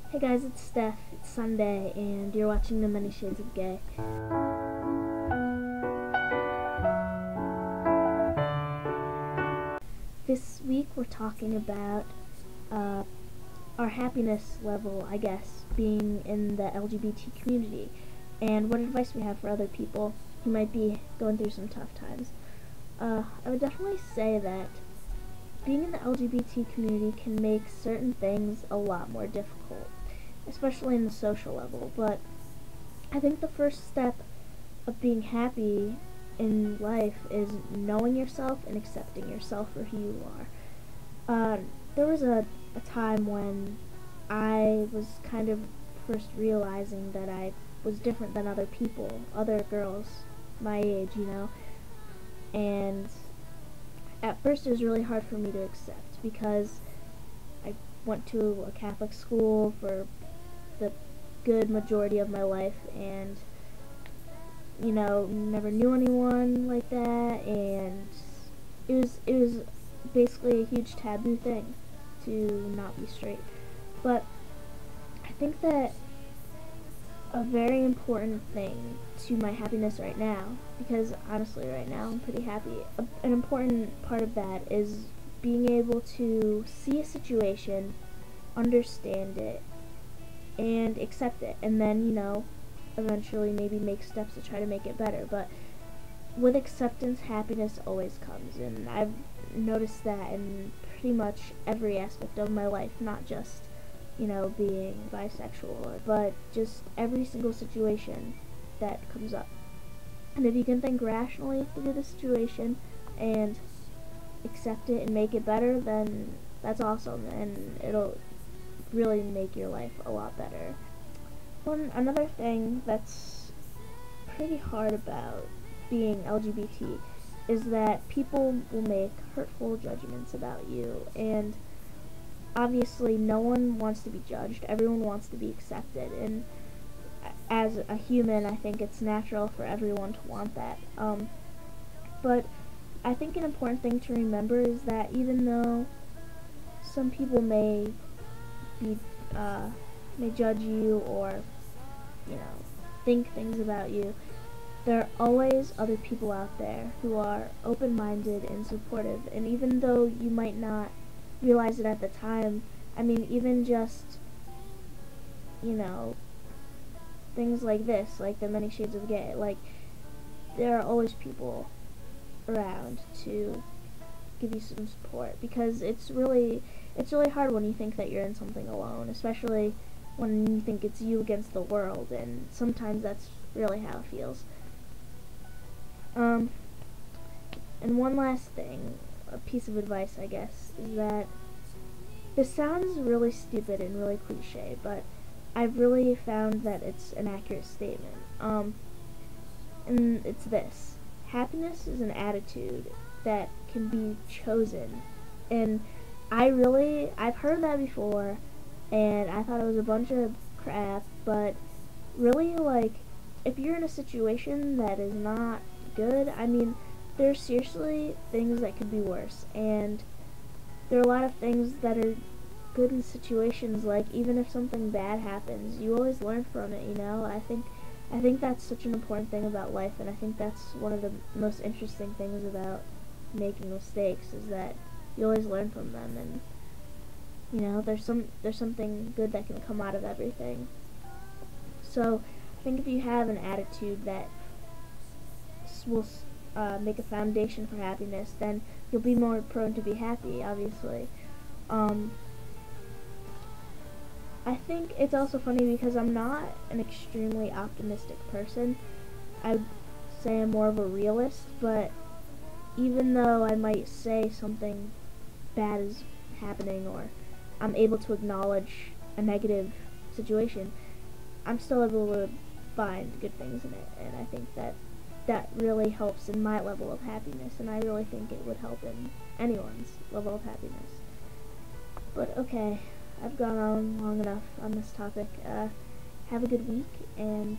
Hey guys, it's Steph. It's Sunday, and you're watching The Many Shades of Gay. This week we're talking about our happiness level, I guess, being in the LGBT community, and what advice we have for other people who might be going through some tough times. I would definitely say that being in the LGBT community can make certain things a lot more difficult, especially in the social level, but I think the first step of being happy in life is knowing yourself and accepting yourself for who you are. There was a time when I was kind of first realizing that I was different than other people, other girls my age, and at first it was really hard for me to accept because I went to a Catholic school for the good majority of my life, and never knew anyone like that, and it was basically a huge taboo thing to not be straight. But I think that a very important thing to my happiness right now, because honestly right now I'm pretty happy, an important part of that is being able to see a situation, understand it, and accept it, and then, eventually maybe make steps to try to make it better. But with acceptance, happiness always comes, and I've noticed that in pretty much every aspect of my life, not just, being bisexual, but just every single situation that comes up. And if you can think rationally through the situation and accept it and make it better, then that's awesome, and it'll really make your life a lot better. Another thing that's pretty hard about being LGBT is that people will make hurtful judgments about you, and obviously no one wants to be judged. Everyone wants to be accepted, and as a human I think it's natural for everyone to want that. But I think an important thing to remember is that even though some people may be may judge you or think things about you, there are always other people out there who are open-minded and supportive, and even though you might not realize it at the time, even just things like this, like the Many Shades of Gay, like there are always people around to give you some support, because it's really hard when you think that you're in something alone, especially when you think it's you against the world, and sometimes that's really how it feels. And one last thing, a piece of advice I guess, is that this sounds really stupid and really cliche, but I've really found that it's an accurate statement. And it's this: happiness is an attitude that can be chosen. And I've heard that before, and I thought it was a bunch of crap, but really, if you're in a situation that is not good, there's seriously things that could be worse, and there are a lot of things that are good in situations. Like, even if something bad happens, you always learn from it, I think that's such an important thing about life, and I think that's one of the most interesting things about making mistakes, is that you always learn from them, and there's something good that can come out of everything. So I think if you have an attitude that will make a foundation for happiness, then you'll be more prone to be happy, obviously. I think it's also funny because I'm not an extremely optimistic person. I'd say I'm more of a realist, but even though I might say something bad is happening, or I'm able to acknowledge a negative situation, I'm still able to find good things in it, and I think that really helps in my level of happiness, and I really think it would help in anyone's level of happiness. But okay, I've gone on long enough on this topic. Have a good week, and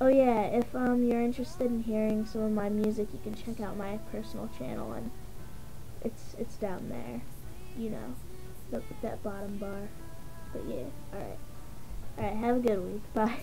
oh yeah, if you're interested in hearing some of my music, you can check out my personal channel, and it's down there, look at that bottom bar. But yeah, alright. Alright, have a good week. Bye.